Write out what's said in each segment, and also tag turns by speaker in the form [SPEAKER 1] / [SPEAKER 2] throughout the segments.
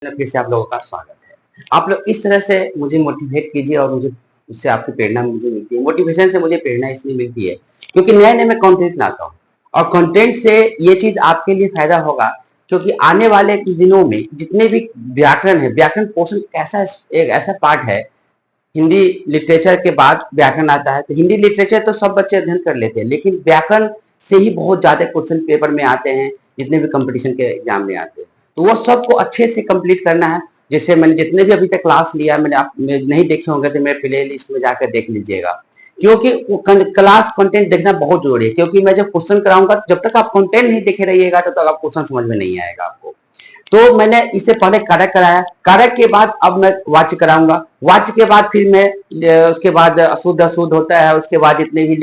[SPEAKER 1] फिर से आप लोगों का स्वागत है। आप लोग इस तरह से मुझे मोटिवेट कीजिए और मुझे उससे आपकी प्रेरणा मुझे मिलती है। मोटिवेशन से मुझे प्रेरणा इसलिए मिलती है क्योंकि नए-नए मैं कंटेंट लाता हूँ और कंटेंट से ये चीज़ आपके लिए फ़ायदा होगा क्योंकि आने वाले कुछ दिनों में जितने भी व्याकरण है, व्याकरण पोर्शन कैसा एक ऐसा पार्ट है, हिंदी लिटरेचर के बाद व्याकरण आता है। तो हिंदी लिटरेचर तो सब बच्चे अध्ययन कर लेते हैं, लेकिन व्याकरण से ही बहुत ज़्यादा क्वेश्चन पेपर में आते हैं, जितने भी कॉम्पिटिशन के एग्ज़ाम में आते हैं। तो वो सबको अच्छे से कंप्लीट करना है। जैसे मैंने जितने भी अभी तक क्लास लिया मैंने आप नहीं देखे होंगे तो मेरे प्ले लिस्ट में जाकर देख लीजिएगा क्योंकि क्लास कंटेंट देखना बहुत जरूरी है क्योंकि मैं जब क्वेश्चन कराऊंगा जब तक आप कंटेंट नहीं देखे रहिएगा तब तक आप क्वेश्चन समझ में नहीं आएगा आपको। तो मैंने इससे पहले कारक कराया, कारक के बाद अब मैं वाच्य कराऊंगा, वाच्य के बाद फिर मैं उसके बाद अशुद्ध अशुद्ध होता है, उसके बाद जितने भी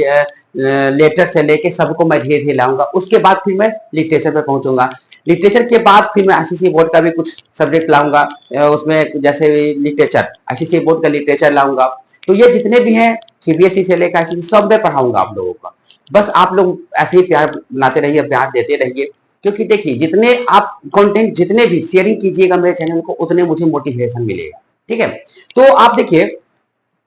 [SPEAKER 1] लेटर से लेके सबको मैं धीरे धीरे लाऊंगा। उसके बाद फिर मैं लिटरेचर पे पहुंचूंगा। लिटरेचर के बाद फिर मैं आईसीएसई बोर्ड का भी कुछ सब्जेक्ट लाऊंगा, उसमें जैसे लिटरेचर आईसीएसई बोर्ड का लिटरेचर लाऊंगा। तो ये जितने भी हैं सीबीएसई से लेकर आईसीएसई सब में पढ़ाऊंगा आप लोगों का। बस आप लोग ऐसे ही प्यार बनाते रहिए, प्यार देते रहिए क्योंकि देखिए जितने आप कंटेंट जितने भी शेयरिंग कीजिएगा मेरे चैनल को उतने मुझे मोटिवेशन मिलेगा। ठीक है, तो आप देखिए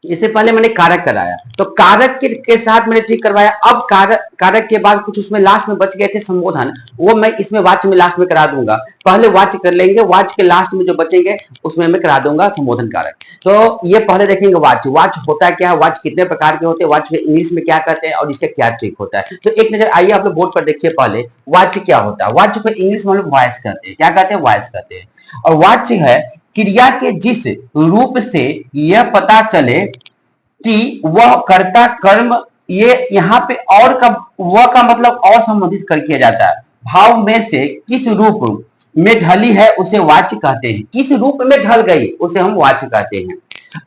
[SPEAKER 1] इससे पहले मैंने कारक कराया तो कारक के साथ मैंने ठीक करवाया। अब कारक के बाद कुछ उसमें लास्ट में बच गए थे संबोधन, वो मैं इसमें वाच्य में लास्ट में करा दूंगा। पहले वाच्य कर लेंगे, वाच्य के लास्ट में जो बचेंगे उसमें मैं करा दूंगा संबोधन कारक। तो ये पहले देखेंगे वाच्य, वाच्य होता क्या है, वाच्य कितने प्रकार के होते हैं, वाच्य इंग्लिश में क्या कहते हैं और इसका क्या ट्रिक होता है। तो एक नजर आइए आप लोग बोर्ड पर देखिए पहले वाच्य क्या होता है। वाच्य को इंग्लिश में हम लोग वॉइस कहते हैं, क्या कहते हैं, वॉइस कहते हैं। और वाच्य है क्रिया के जिस रूप से यह पता चले कि वह कर्ता कर्म, ये यहाँ पे और का वह का मतलब और संबंधित कर किया जाता है। भाव में से किस रूप में ढली है उसे वाच्य कहते हैं, किस रूप में ढल गई उसे हम वाच्य कहते हैं।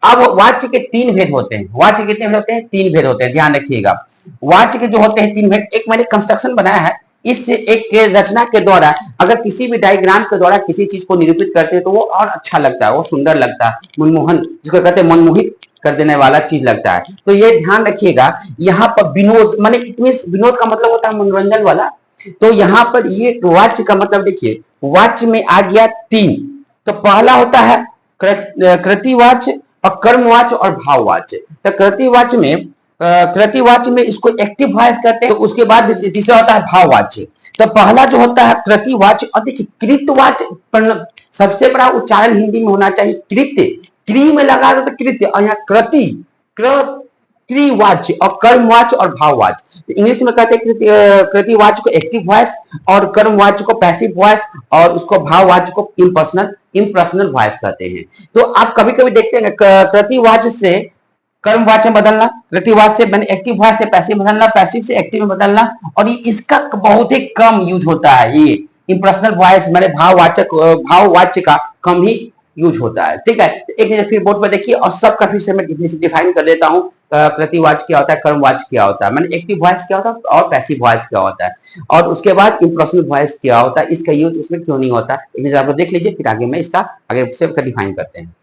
[SPEAKER 1] अब वाच्य के तीन भेद होते हैं। वाच्य कितने भेद होते हैं? तीन भेद होते हैं, ध्यान रखिएगा। वाच्य के जो होते हैं तीन भेद, एक मैंने कंस्ट्रक्शन बनाया है, इस एक के रचना के द्वारा अगर किसी भी डायग्राम के द्वारा किसी चीज को निरूपित करते हैं तो वो और अच्छा लगता है, वो सुंदर लगता है, मनमोहन जिसको कहते हैं मनमोहित कर देने वाला चीज लगता है। तो ये ध्यान रखिएगा, यहाँ पर विनोद माने इतने विनोद का मतलब होता है मनोरंजन वाला। तो यहाँ पर ये वाच्य का मतलब देखिए, वाच्य में आ गया तीन। तो पहला होता है कृतिवाच्य और कर्मवाच्य और भाववाच्य। तो कृतिवाच्य में इसको एक्टिव वॉइस कहते हैं। तो उसके बाद तीसरा होता है भाववाच्य। तो पहला जो होता है कृतिवाच्य, और देखिए कृतवाच्य सबसे बड़ा उच्चारण हिंदी में होना चाहिए कृत्य, क्री में लगा दो तो कृत्य, और यहाँ कृति कृतिवाच्य और कर्मवाच्य और भाववाच्य। तो इंग्लिश में कहते हैं कृतिवाच्य को एक्टिव वॉइस और कर्मवाच्य को पैसिव वॉइस और उसको भाववाच्य को इम्पर्सनल वॉइस कहते हैं। तो आप कभी कभी देखते हैं कृतिवाच्य से कर्मवाच्य में बदलना, कृतिवाच्य से मैंने एक्टिव वॉइस से पैसिव बदलना, पैसिव से एक्टिव में बदलना, और ये इसका बहुत ही कम यूज होता है। ये इम्पर्सनल वॉइस मैंने भाववाच्य का कम ही यूज होता है। ठीक है, एक नजर फिर बोर्ड पर देखिए और सबका फिर से मैं डिफाइन कर देता हूँ। प्रतिवाच्य क्या होता है, कर्मवाच्य क्या होता है, मैंने एक्टिव वॉइस क्या होता है और पैसिव वॉइस क्या होता है, और उसके बाद इम्पर्सनल वॉइस क्या होता है, इसका यूज उसमें क्यों नहीं होता। एक नजर आप लोग देख लीजिए, फिर आगे मैं इसका आगे से डिफाइन करते हैं।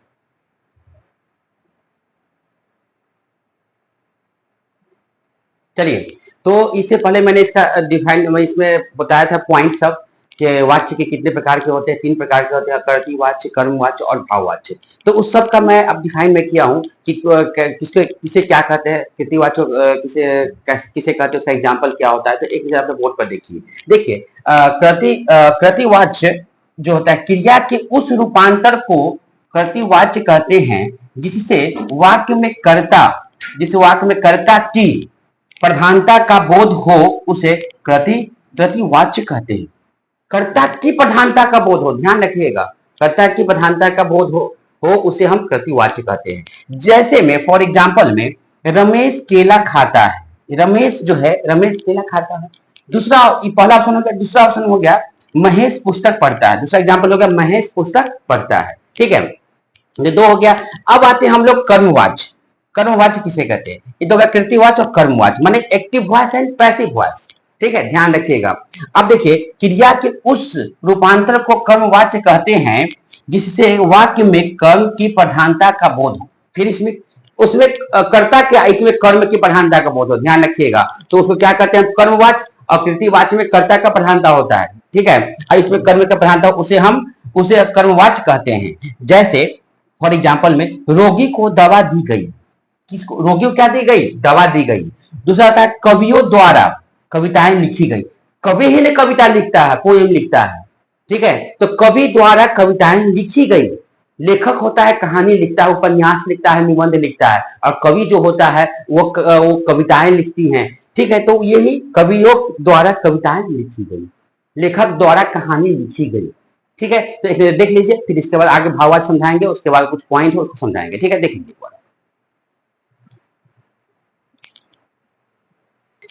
[SPEAKER 1] चलिए, तो इससे पहले मैंने इसका डिफाइन इसमें बताया था पॉइंट सब कि वाच्य के कितने प्रकार के होते हैं, तीन प्रकार के होते हैं, कर्तृवाच्य, कर्मवाच्य और भाववाच्य। तो उस सब का मैं अब डिफाइन में किया हूँ कि किसे क्या कहते हैं, कृतिवाच्य किसे कहते हैं, उसका एग्जांपल क्या होता है। तो एक आप बोर्ड पर देखिए कृतिवाच्य जो होता है क्रिया के उस रूपांतर को कृतिवाच्य कहते हैं जिससे वाक्य में कर्ता की प्रधानता का बोध हो उसे कृतिवाच्य कहते हैं। कर्ता की प्रधानता का बोध हो, ध्यान रखिएगा, कर्ता की प्रधानता का बोध हो उसे हम कृतिवाच्य कहते हैं। जैसे में फॉर एग्जांपल में रमेश केला खाता है, रमेश जो है रमेश केला खाता है। दूसरा पहला ऑप्शन हो गया, दूसरा ऑप्शन हो गया महेश पुस्तक पढ़ता है, दूसरा एग्जाम्पल हो गया महेश पुस्तक पढ़ता है। ठीक है, ये दो हो गया। अब आते हैं हम लोग कर्मवाच्य। कर्मवाच्य किसे कहते हैं, ये तो होगा कृतिवाच्य और कर्मवाच्य, माने active voice and passive voice. ठीक है, ध्यान रखिएगा। अब देखिए क्रिया के उस रूपांतर को कर्मवाच्य कहते हैं जिससे वाक्य में कर्म की प्रधानता का बोध हो। फिर इसमें उसमें कर्ता क्या, इसमें कर्म की प्रधानता का बोध हो, ध्यान रखिएगा। तो उसको क्या कहते हैं, कर्मवाच्य, और कृतिवाच्य में कर्ता का प्रधानता होता है। ठीक है, और इसमें कर्म का प्रधानता, उसे कर्मवाच्य कहते हैं। जैसे फॉर एग्जाम्पल में रोगी को दवा दी गई, किसको, रोगी को क्या दी गई, दवा दी गई। दूसरा आता है कवियों द्वारा कविताएं लिखी गई, कवि ही ने कविता लिखता है, पोएम लिखता है, ठीक है, तो कवि द्वारा कविताएं लिखी गई। लेखक होता है कहानी लिखता है, उपन्यास लिखता है, निबंध लिखता है, और कवि जो होता है वो कविताएं लिखती हैं, ठीक है, तो यही कवियों द्वारा कविताएं लिखी गई, लेखक द्वारा कहानी लिखी गई, ठीक है। तो देख लीजिए, फिर इसके बाद आगे भाववाच्य समझाएंगे, उसके बाद कुछ पॉइंट है उसको समझाएंगे, ठीक है, देख लीजिए।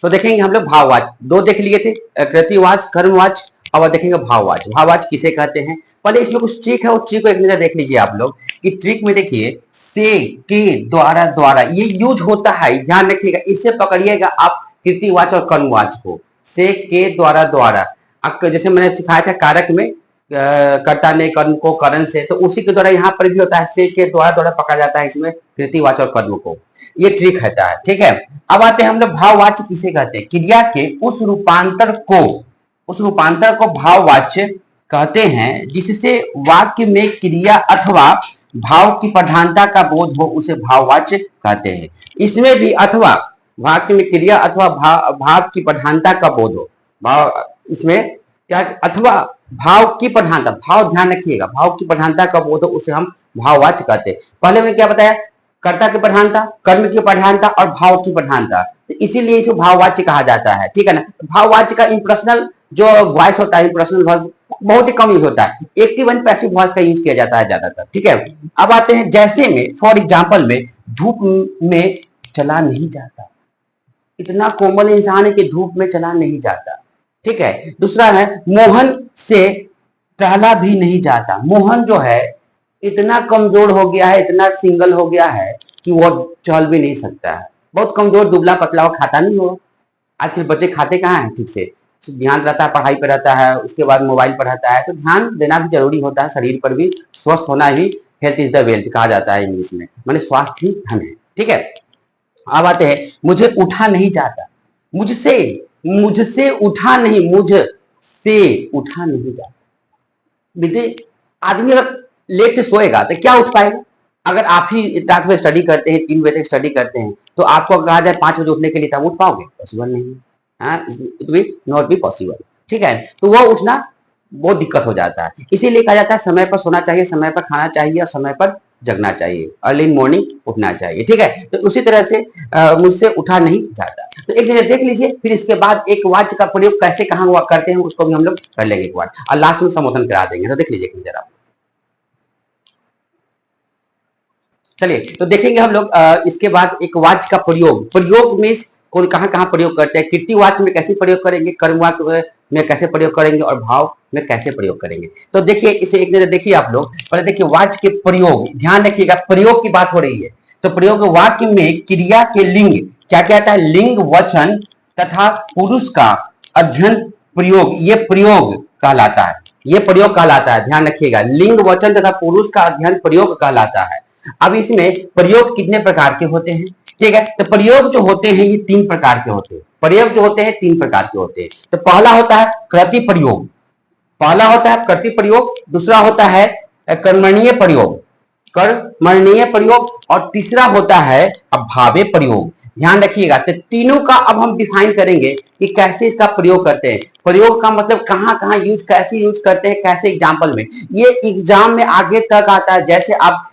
[SPEAKER 1] तो देखेंगे हम लोग भाववाच्य, दो देख लिए थे, कृतिवाच्य, कर्मवाच्य, अब देखेंगे भाववाच्य। भाववाच्य किसे कहते हैं, पहले इसमें कुछ ट्रिक है, वो ट्रिक को एक नजर देख लीजिए आप लोग कि ट्रिक में देखिए से, के, द्वारा, द्वारा ये यूज होता है, ध्यान रखिएगा, इससे पकड़िएगा आप कृतिवाच्य और कर्मवाच्य को, से, के, द्वारा, द्वारा। जैसे मैंने सिखाया था कारक में कर्ता ने कर्म को करण से, तो उसी के द्वारा यहाँ पर भी होता है, से, के, द्वारा, द्वारा पकड़ा जाता है इसमें कृतिवाच्य और कर्म को, ये ट्रिक रहता है, ठीक है। अब आते हैं हम लोग भाववाच्य किसे कहते हैं, क्रिया के उस रूपांतर को भाववाच्य कहते हैं जिससे वाक्य में क्रिया अथवा भाव की प्रधानता का बोध हो, उसे भाववाच्य कहते हैं। इसमें भी अथवा, वाक्य में क्रिया अथवा भाव की प्रधानता का बोध हो, भाव इसमें क्या, अथवा भाव की प्रधानता, भाव ध्यान रखिएगा, भाव की प्रधानता का बोध हो, उसे हम भाववाच्य कहते हैं। पहले में क्या बताया, कर्ता की प्रधानता, कर्म की प्रधानता और भाव की प्रधानता, तो इसीलिए इसको भाववाच्य कहा जाता है, ठीक है ना। भाववाच्य का इंप्रेशनल जो वॉइस होता है, इंप्रेशनल वॉइस बहुत ही कम यूज होता है, एक्टिव एंड पैसिव वॉइस का यूज किया जाता है ज्यादातर, ठीक है। अब आते हैं जैसे में, फॉर एग्जाम्पल में धूप में चला नहीं जाता, इतना कोमल इंसान है कि धूप में चला नहीं जाता, ठीक है। दूसरा है मोहन से टहला भी नहीं जाता, मोहन जो है इतना कमजोर हो गया है, इतना सिंगल हो गया है कि वो चल भी नहीं सकता है, बहुत कमजोर, दुबला पतला, वो खाता नहीं हो। आजकल बच्चे खाते कहाँ हैं ठीक से, ध्यान रहता है पढ़ाई पे रहता है, उसके बाद मोबाइल पर रहता है, तो ध्यान देना भी जरूरी होता है, शरीर पर भी, स्वस्थ होना ही हेल्थ इज द वेल्थ कहा जाता है इंग्लिश में, माने स्वास्थ्य ही धन है, ठीक है। अब आते हैं मुझे उठा नहीं जाता, मुझसे उठा नहीं, मुझसे उठा नहीं जाता। आदमी अगर लेट से सोएगा तो क्या उठ पाएगा, अगर आप ही रात में स्टडी करते हैं, 3 बजे तक स्टडी करते हैं, तो आपको कहा जाए 5 बजे उठने के लिए, तब उठ पाओगे, पॉसिबल नहीं है, it will not be possible, ठीक है। तो वो उठना बहुत दिक्कत हो जाता है, इसीलिए कहा जाता है समय पर सोना चाहिए, समय पर खाना चाहिए और समय पर जगना चाहिए, अर्ली मॉर्निंग उठना चाहिए, ठीक है। तो उसी तरह से मुझसे उठा नहीं जाता। तो एक नजर देख लीजिए, फिर इसके बाद एक वाक्य का प्रयोग कैसे कहाँ हुआ करते हैं उसको भी हम लोग कर लेंगे एक बार, और लास्ट में संबोधन करा देंगे। तो देख लीजिए जरा, चलिए तो देखेंगे हम लोग इसके बाद एक वाक्य का प्रयोग में कौन कहाँ प्रयोग करते हैं, कृतिवाच्य में कैसे प्रयोग करेंगे, कर्मवाच्य में कैसे प्रयोग करेंगे और भाव में कैसे प्रयोग करेंगे। तो देखिए इसे एक नजर देखिए आप लोग, पहले देखिए वाक्य के प्रयोग, ध्यान रखिएगा प्रयोग की बात हो रही है, तो प्रयोग वाक्य में क्रिया के लिंग क्या क्या आता है, लिंग, वचन तथा पुरुष का अध्ययन प्रयोग, ये प्रयोग कहलाता है, ये प्रयोग कहलाता है, ध्यान रखिएगा, लिंग, वचन तथा पुरुष का अध्ययन प्रयोग कहलाता है। अब इसमें प्रयोग कितने प्रकार के होते हैं, ठीक है। तो प्रयोग जो होते हैं ये 3 प्रकार के होते हैं, प्रयोग जो होते हैं 3 प्रकार के होते हैं। तो पहला होता है कृति प्रयोग, पहला होता है कृति प्रयोग, दूसरा होता है कर्मणीय प्रयोग, कर्मणीय प्रयोग, और तीसरा होता है अभावे प्रयोग। ध्यान रखिएगा, तो तीनों का अब हम डिफाइन करेंगे कि कैसे इसका प्रयोग करते हैं, प्रयोग का मतलब कहां कहां यूज, कैसे यूज करते हैं, कैसे एग्जाम्पल में, ये एग्जाम में आगे तक आता है। जैसे आप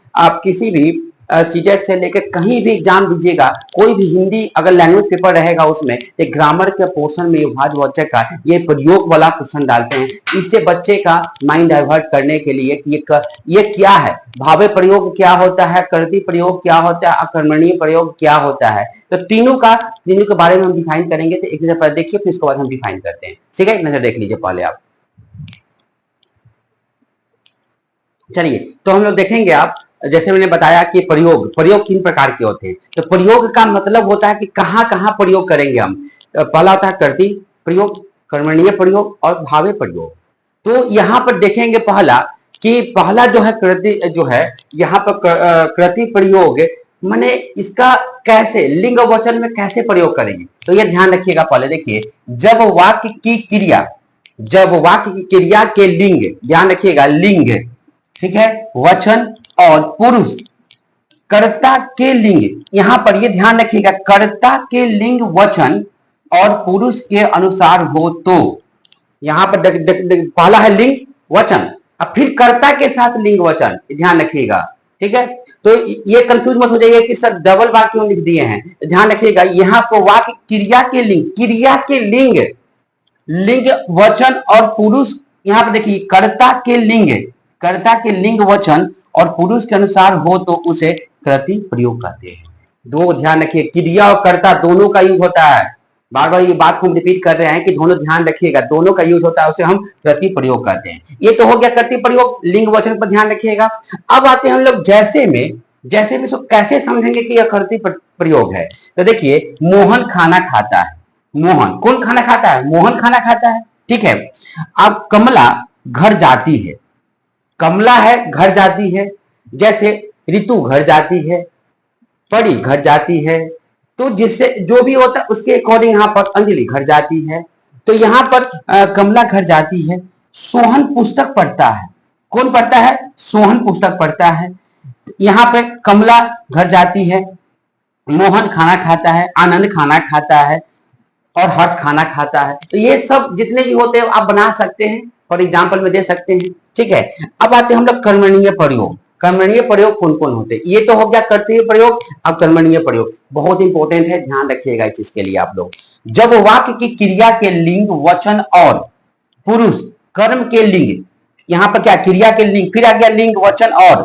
[SPEAKER 1] किसी भी सीटेट से लेकर कहीं भी एग्जाम दीजिएगा, कोई भी हिंदी अगर लैंग्वेज पेपर रहेगा उसमें एक ग्रामर के पोर्शन में भाजवाचक का ये प्रयोग वाला क्वेश्चन डालते हैं, इससे बच्चे का माइंड डाइवर्ट करने के लिए कि ये क्या है, भावे प्रयोग क्या होता है, कृति प्रयोग क्या होता है, अकर्मणीय प्रयोग क्या होता है। तो तीनों के बारे में हम डिफाइन करेंगे। तो एक नजर पर देखिए, फिर उसके बाद हम डिफाइन करते हैं, ठीक है। एक नजर देख लीजिए पहले आप, चलिए तो हम लोग देखेंगे आप, जैसे मैंने बताया कि प्रयोग 3 प्रकार के होते हैं। तो प्रयोग का मतलब होता है कि कहां कहां प्रयोग करेंगे हम। पहला होता है कृति प्रयोग, कर्मणीय प्रयोग और भावे प्रयोग। तो यहां पर देखेंगे पहला जो है कृति, जो है यहाँ पर कृति प्रयोग, माने इसका कैसे लिंग वचन में कैसे प्रयोग करेंगे, तो ये ध्यान रखिएगा। पहले देखिए, जब वाक्य की क्रिया के लिंग, ध्यान रखिएगा लिंग, ठीक है, वचन और पुरुष कर्ता के लिंग, यहां पर ये ध्यान रखिएगा, कर्ता के लिंग वचन और पुरुष के अनुसार हो तो, यहां पर पहला है लिंग वचन, अब फिर कर्ता के साथ लिंग वचन, ध्यान रखिएगा, ठीक है। तो ये कंफ्यूज मत हो जाइए कि सर डबल वाक्य क्यों लिख दिए हैं, ध्यान रखिएगा, यहाँ पर वाक्य क्रिया के लिंग, क्रिया के लिंग, लिंग वचन और पुरुष, यहाँ पर देखिए कर्ता के लिंग, कर्ता के लिंग वचन और पुरुष के अनुसार हो तो उसे कृति प्रयोग कहते हैं। दो ध्यान रखिए, क्रिया और कर्ता दोनों का यूज होता है, बार बार ये बात को हम रिपीट कर रहे हैं कि दोनों ध्यान रखिएगा, दोनों का यूज होता है, उसे हम कृति प्रयोग कहते हैं। ये तो हो गया कृति प्रयोग, लिंग वचन पर ध्यान रखिएगा। अब आते हैं हम लोग जैसे में, जैसे में इसको कैसे समझेंगे कि यह कृति प्रयोग है। तो देखिए, मोहन खाना खाता है, मोहन कौन खाना खाता है, मोहन खाना खाता है, ठीक है। अब कमला घर जाती है, कमला है घर जाती है, जैसे ऋतु घर जाती है, परी घर जाती है, तो जिससे जो भी होता है उसके अकॉर्डिंग यहाँ पर अंजलि घर जाती है, तो यहाँ पर कमला घर जाती है। सोहन पुस्तक पढ़ता है, कौन पढ़ता है, सोहन पुस्तक पढ़ता है, यहाँ पे कमला घर जाती है, मोहन खाना खाता है, आनंद खाना खाता है और हर्ष खाना खाता है। तो ये सब जितने भी होते हैं आप बना सकते हैं, फॉर एग्जाम्पल में दे सकते हैं, ठीक है। अब आते हैं हम लोग कर्मणीय प्रयोग, कर्मणीय प्रयोग कौन कौन होते हैं, ये तो हो गया कर्तव्य प्रयोग। अब कर्मणीय प्रयोग बहुत इंपॉर्टेंट है, ध्यान रखिएगा इस चीज के लिए आप लोग। जब वाक्य की क्रिया के लिंग वचन और पुरुष कर्म के लिंग, यहाँ पर क्या क्रिया के लिंग, फिर आ गया लिंग वचन और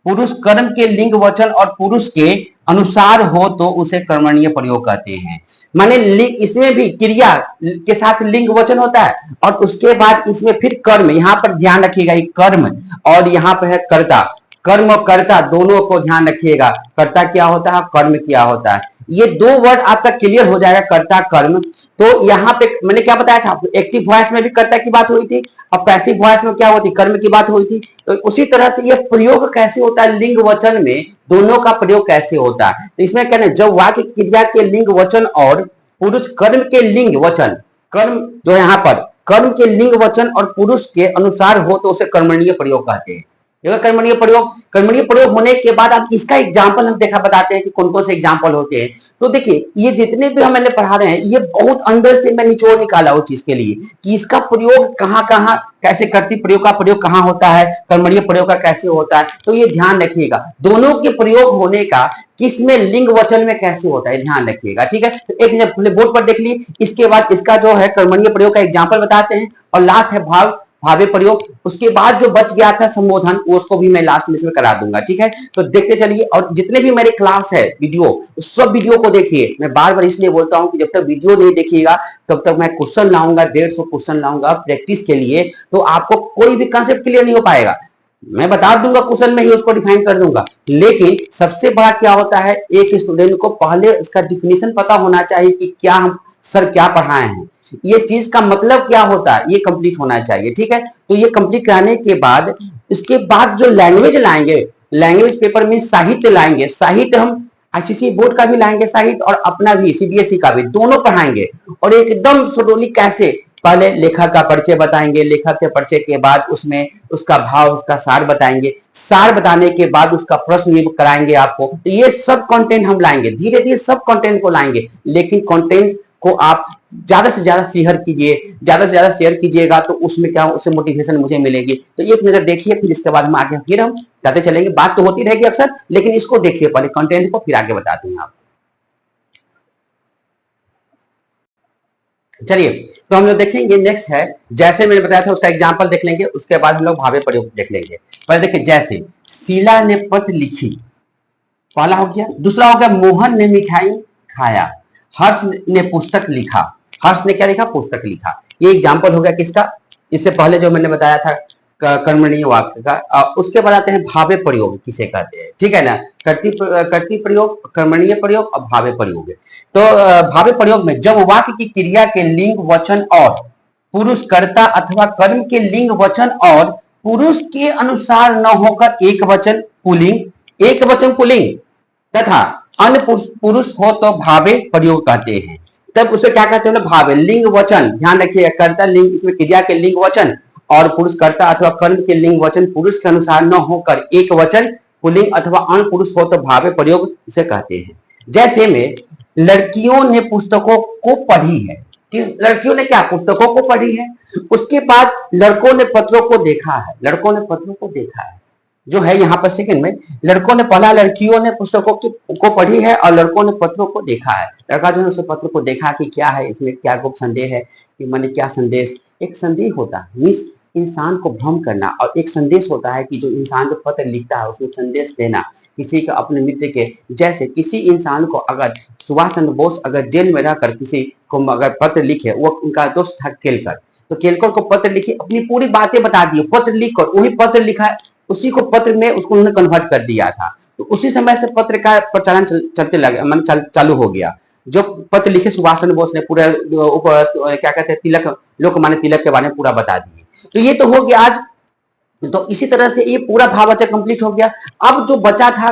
[SPEAKER 1] पुरुष कर्म के लिंग वचन और पुरुष के अनुसार हो तो उसे कर्मणीय प्रयोग कहते हैं। माने इसमें भी क्रिया के साथ लिंग वचन होता है और उसके बाद इसमें फिर कर्म, यहाँ पर ध्यान रखिएगा कर्म, और यहाँ पर है कर्ता, कर्म और कर्ता दोनों को ध्यान रखिएगा, कर्ता क्या होता है, कर्म क्या होता है, ये दो वर्ड आपका क्लियर हो जाएगा, कर्ता कर्म। तो यहाँ पे मैंने क्या बताया था, एक्टिव वॉइस में भी कर्ता की बात हुई थी और पैसिव वॉइस में क्या होती, कर्म की बात हुई थी। तो उसी तरह से ये प्रयोग कैसे होता है, लिंग वचन में दोनों का प्रयोग कैसे होता है। तो इसमें कहना है जब वाक्य क्रिया के लिंग वचन और पुरुष कर्म के लिंग वचन, कर्म जो यहाँ पर कर्म के लिंग वचन और पुरुष के अनुसार हो तो उसे कर्मणीय प्रयोग कहते हैं। कर्मणीय प्रयोग, कर्मणीय प्रयोग होने के बाद अब इसका एग्जाम्पल हम देखा बताते हैं कि कौन कौन से एग्जाम्पल होते हैं। तो देखिए ये जितने भी हम मैंने पढ़ा रहे हैं ये बहुत अंदर से मैं निचोड़ निकाला उस चीज के लिए कि इसका प्रयोग कहाँ कहाँ कैसे कर्तव्य प्रयोग का प्रयोग कहाँ होता है, कर्मणीय प्रयोग का कैसे होता है। तो ये ध्यान रखिएगा, दोनों के प्रयोग होने का किस में लिंग वचन में कैसे होता है ध्यान रखिएगा, ठीक है। तो एक अपने बोर्ड पर देख लिए, इसके बाद इसका जो है कर्मणीय प्रयोग का एग्जाम्पल बताते हैं और लास्ट है भाव भावे प्रयोग। उसके बाद जो बच गया था संबोधन उसको भी मैं लास्ट में इसमें करा दूंगा, ठीक है। तो देखते चलिए, और जितने भी मेरे क्लास है वीडियो, सब वीडियो को देखिए। मैं बार बार इसलिए बोलता हूं कि जब तक वीडियो नहीं देखिएगा तब तक मैं क्वेश्चन लाऊंगा, 150 क्वेश्चन लाऊंगा प्रैक्टिस के लिए, तो आपको कोई भी कंसेप्ट क्लियर नहीं हो पाएगा। मैं बता दूंगा क्वेश्चन में ही उसको डिफाइन कर दूंगा, लेकिन सबसे बड़ा क्या होता है, एक स्टूडेंट को पहले इसका डिफिनेशन पता होना चाहिए कि क्या हम सर क्या पढ़ाए हैं, ये चीज का मतलब क्या होता है, ये कंप्लीट होना चाहिए, ठीक है। तो ये कंप्लीट कराने के बाद इसके बाद जो लैंग्वेज लाएंगे, लैंग्वेज पेपर में साहित्य लाएंगे, साहित्य हम आईसीएसई बोर्ड का भी लाएंगे साहित्य और अपना भी सीबीएसई का भी, दोनों पढ़ाएंगे और एकदम सुडोली कैसे, पहले लेखक का परिचय बताएंगे, लेखक के परिचय के बाद उसमें उसका भाव उसका सार बताएंगे, सार बताने के बाद उसका प्रश्न भी कराएंगे आपको। तो ये सब कंटेंट हम लाएंगे, धीरे धीरे सब कंटेंट को लाएंगे, लेकिन कंटेंट को आप ज्यादा से ज्यादा शेयर कीजिए, ज्यादा से ज्यादा शेयर कीजिएगा तो उसमें क्या, उससे मोटिवेशन मुझे मिलेगी। तो एक नजर देखिए, फिर इसके बाद हम आगे फिर हम जाते चलेंगे, बात तो होती रहेगी अक्सर, लेकिन इसको देखिए पहले कंटेंट को, फिर आगे बताते हैं आप। चलिए तो हम लोग देखेंगे नेक्स्ट है, जैसे मैंने बताया था उसका एग्जांपल देख लेंगे, उसके बाद हम लोग भावे प्रयोग देख लेंगे। पहले देखिए, जैसे शीला ने पत्र लिखी, पहला हो गया। दूसरा हो गया मोहन ने मिठाई खाया, हर्ष ने पुस्तक लिखा, हर्ष ने क्या लिखा, पुस्तक लिखा। ये एग्जांपल हो गया किसका, इससे पहले जो मैंने बताया था कर्मणीय वाक्य का। उसके बाद आते हैं भावे प्रयोग किसे कहते हैं, ठीक है ना, कर्तव्य प्रयोग, कर्मणीय प्रयोग और भावे प्रयोग। तो भावे प्रयोग में जब वाक्य की क्रिया के लिंग वचन और पुरुष कर्ता अथवा कर्म के लिंग वचन और पुरुष के अनुसार न होकर एक वचन पुल्लिंग, एक वचन पुल्लिंग तथा अन्य पुरुष हो तो भावे प्रयोग कहते हैं। तब उसे क्या कहते हैं, भावे लिंग वचन, ध्यान रखिएगा, कर्ता लिंग, इसमें क्रिया के लिंग वचन और पुरुषकर्ता अथवा कर्म के लिंग वचन पुरुष के अनुसार न होकर एक वचन पुल्लिंग अथवा अन पुरुष हो तो भावे प्रयोग उसे कहते हैं। जैसे में लड़कियों ने पुस्तकों को पढ़ी है, किस लड़कियों ने क्या पुस्तकों को पढ़ी है, उसके बाद लड़कों ने पत्रों को देखा है, लड़कों ने पत्रों को देखा है, जो है यहाँ पर सेकंड में लड़कों ने पढ़ा, लड़कियों ने पुस्तकों को पढ़ी है और लड़कों ने पत्रों को देखा है। लड़का जो है उसे पत्र को देखा कि क्या है इसमें, क्या गुप्त संदेह है कि मैंने क्या संदेश, एक संदेह होता है मीन्स इंसान को भ्रम करना, और एक संदेश होता है कि जो इंसान जो पत्र लिखता है उसमें संदेश देना किसी का अपने मित्र के। जैसे किसी इंसान को अगर सुभाष चंद्र बोस अगर जेल में रहकर किसी को अगर पत्र लिखे, वो उनका दोस्त था केलकर, तो केलकर को पत्र लिखी, अपनी पूरी बातें बता दी, पत्र लिखकर वही पत्र लिखा, उसी को पत्र में उसको उन्होंने कन्वर्ट कर दिया था। तो उसी समय से पत्र का प्रचलन चलते लगे, मतलब चालू हो गया। जो पत्र लिखे सुभाष चंद्र बोस ने पूरा क्या कहते हैं तिलक, लोकमान्य तिलक के बारे में पूरा बता दिए। तो ये तो हो गया आज, तो इसी तरह से ये पूरा भाववाचक कंप्लीट हो गया। अब जो बचा था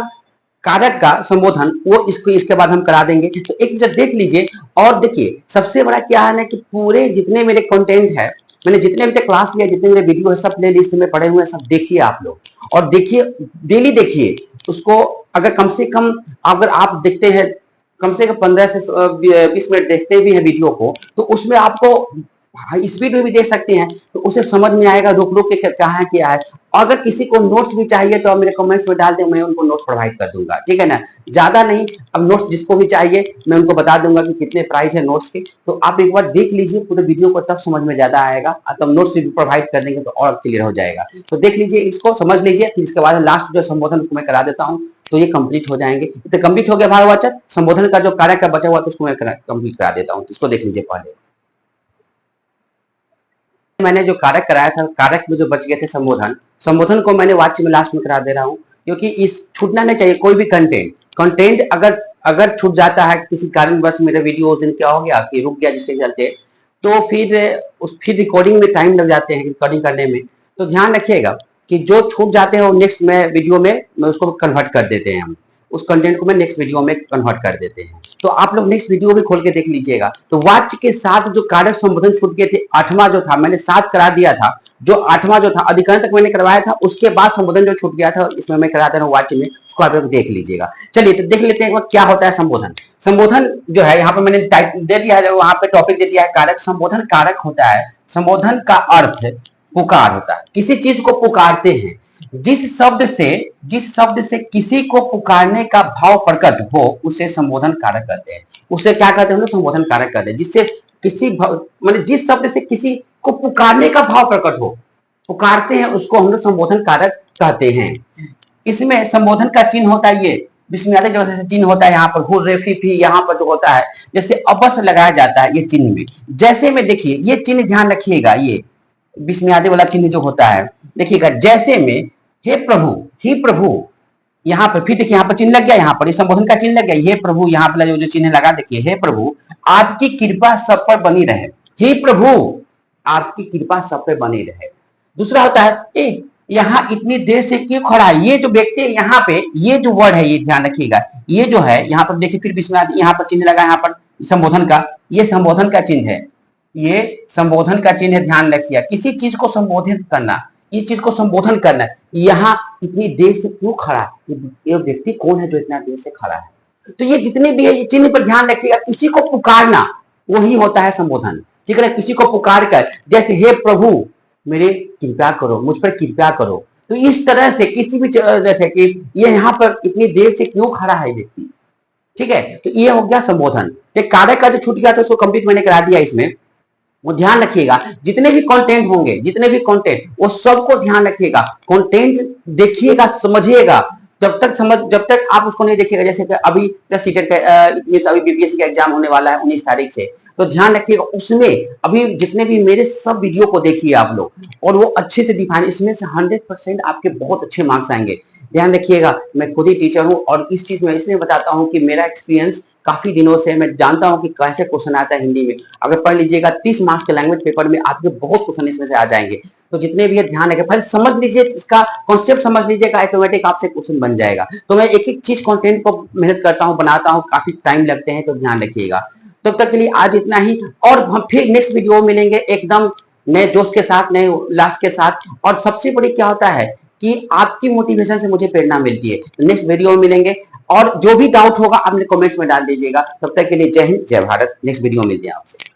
[SPEAKER 1] कारक का संबोधन, वो इसको इसके बाद हम करा देंगे। तो एक चीज देख लीजिए, और देखिए सबसे बड़ा क्या है ना कि पूरे जितने मेरे कंटेंट है, मैंने जितने मेरे क्लास लिया, जितने मेरे वीडियो है, सब प्ले लिस्ट में पड़े हुए हैं, सब देखिए आप लोग, और देखिए डेली देखिए उसको। अगर कम से कम अगर आप देखते हैं कम से कम 15 से 20 मिनट देखते भी हैं वीडियो को, तो उसमें आपको स्पीड में भी देख सकते हैं, तो उसे समझ में आएगा रुक रुक के क्या है क्या है। अगर किसी को नोट्स भी चाहिए तो आप मेरे कमेंट्स में डाल दें, मैं उनको नोट्स प्रोवाइड कर दूंगा, ठीक है ना। ज्यादा नहीं, अब नोट्स जिसको भी चाहिए मैं उनको बता दूंगा कि कितने प्राइस है नोट्स के। तो आप एक बार देख लीजिए पूरे वीडियो को, तब समझ में ज्यादा आएगा, तब नोट्स भी प्रोवाइड कर देंगे तो और क्लियर हो जाएगा। तो देख लीजिए, इसको समझ लीजिए, फिर इसके बाद लास्ट जो संबोधन मैं करा देता हूँ, तो ये कंप्लीट हो जाएंगे। तो कंप्लीट हो गया भाववाचक संबोधन का जो कार्य का बचा हुआ, तो उसको मैं कंप्लीट करा देता हूँ। इसको देख लीजिए। पहले मैंने जो कारक कराया था, कारक में जो बच गए थे संबोधन, संबोधन को मैंने वाच्य में लास्ट में करा दे रहा हूँ, क्योंकि इस छूटना नहीं चाहिए कोई भी कंटेंट अगर छूट जाता है किसी कारणवश, मेरे वीडियो उस दिन क्या हो गया कि रुक गया जिसके चलते, तो फिर रिकॉर्डिंग में टाइम लग जाते हैं रिकॉर्डिंग करने में। तो ध्यान रखिएगा कि जो छूट जाते हैं वो नेक्स्ट में वीडियो में मैं उसको कन्वर्ट कर देते हैं, हम उस कंटेंट को मैं नेक्स्ट वीडियो में कन्वर्ट कर देते हैं। तो आप लोग नेक्स्ट वीडियो भी खोल के देख लीजिएगा। तो वाच्य के साथ जो कारक संबोधन छूट गए थे, 8वां जो था मैंने 7 करा दिया था, जो 8वां जो था अधिकरण तक मैंने करवाया था, उसके बाद संबोधन जो छूट गया था इसमें मैं करा दे रहा हूँ वाच्य में, उसको आप लोग देख लीजिएगा। चलिए तो देख लेते हैं क्या होता है संबोधन। संबोधन जो है यहाँ पे मैंने टाइप दे दिया है, वहां पे टॉपिक दे दिया है कारक। संबोधन कारक होता है, संबोधन का अर्थ पुकार होता है, किसी चीज को पुकारते हैं, जिस शब्द से किसी को पुकारने का भाव प्रकट हो उसे संबोधन कारक कहते हैं। उसे क्या कहते हैं, संबोधन कारक कहते हैं। जिससे किसी मतलब जिस शब्द से किसी को पुकारने का भाव प्रकट हो, पुकारते हैं, उसको हम लोग संबोधन कारक कहते हैं। इसमें संबोधन का चिन्ह होता है ये विस्मयादि जैसे चिन्ह होता है, यहाँ पर हुर रे फी फी, यहाँ पर जो होता है जैसे अवश्य लगाया जाता है ये चिन्ह में। जैसे में देखिए ये चिन्ह ध्यान रखिएगा, ये विस्मयादि वाला चिन्ह जो होता है देखिएगा, जैसे में हे प्रभु, यहाँ पर फिर देखिए यहाँ पर चिन्ह लग गया, यहाँ पर संबोधन का चिन्ह लग गया, हे प्रभु, यहाँ पर जो चिन्ह लगा देखिए, हे प्रभु आपकी कृपा सब पर बनी रहे, हे प्रभु आपकी कृपा सब पर बनी रहे। दूसरा होता है यहाँ इतनी देर से क्यों खड़ा है, ये जो व्यक्ति यहाँ पे ये जो वर्ड है ये ध्यान रखिएगा, ये जो है यहाँ पर देखिए फिर विस्मयादि यहाँ पर चिन्ह लगा, यहाँ पर संबोधन का, ये संबोधन का चिन्ह है, ये संबोधन का चिन्ह ध्यान रखिए। किसी चीज को संबोधित करना, इस चीज को संबोधन करना, यहाँ इतनी देर से क्यों खड़ा है, ये व्यक्ति कौन है जो इतना देर से खड़ा है। तो ये जितने भी है ये चिन्ह पर ध्यान रखिएगा। किसी को पुकारना वही होता है संबोधन, ठीक है। किसी को पुकार कर, जैसे हे प्रभु मेरे कृपा करो, मुझ पर कृपा करो, तो इस तरह से किसी भी जैसे कि ये यहाँ पर इतनी देर से क्यों खड़ा है व्यक्ति, ठीक है। तो ये हो गया संबोधन। कारक का जो छूट गया था उसको कंप्लीट मैंने करा दिया। इसमें वो ध्यान रखिएगा, जितने भी कंटेंट होंगे, जितने भी कंटेंट, वो सबको ध्यान रखिएगा। कंटेंट देखिएगा, समझिएगा, जब तक आप उसको नहीं देखिएगा। जैसे कि अभी सीटेट का अभी बीपीएससी का एग्जाम होने वाला है 19 तारीख से, तो ध्यान रखिएगा उसमें अभी जितने भी मेरे सब वीडियो को देखिए आप लोग, और वो अच्छे से डिफाइन, इसमें से 100% आपके बहुत अच्छे मार्क्स आएंगे। ध्यान रखिएगा, मैं खुद ही टीचर हूँ और इस चीज में इसलिए बताता हूँ कि मेरा एक्सपीरियंस काफी दिनों से, मैं जानता हूँ कि कैसे क्वेश्चन आता है हिंदी में। अगर पढ़ लीजिएगा 30 मार्क्स के लैंग्वेज पेपर में आपके बहुत क्वेश्चन इसमें से आ जाएंगे। तो जितने भी है ध्यान रखें, पहले समझ लीजिए, इसका कॉन्सेप्ट समझ लीजिएगा, ऑटोमेटिक आपसे क्वेश्चन बन जाएगा। तो मैं एक एक चीज कंटेंट को मेहनत करता हूँ, बनाता हूँ, काफी टाइम लगते हैं, तो ध्यान रखिएगा। तब तक के लिए आज इतना ही, और हम फिर नेक्स्ट वीडियो मिलेंगे एकदम नए जोश के साथ, नए उल्लास के साथ। और सबसे बड़ी क्या होता है कि आपकी मोटिवेशन से मुझे प्रेरणा मिलती है। नेक्स्ट वीडियो में मिलेंगे, और जो भी डाउट होगा आपने कमेंट्स में डाल दीजिएगा। तब तक के लिए जय हिंद, जय भारत। नेक्स्ट वीडियो में मिलते हैं आपसे।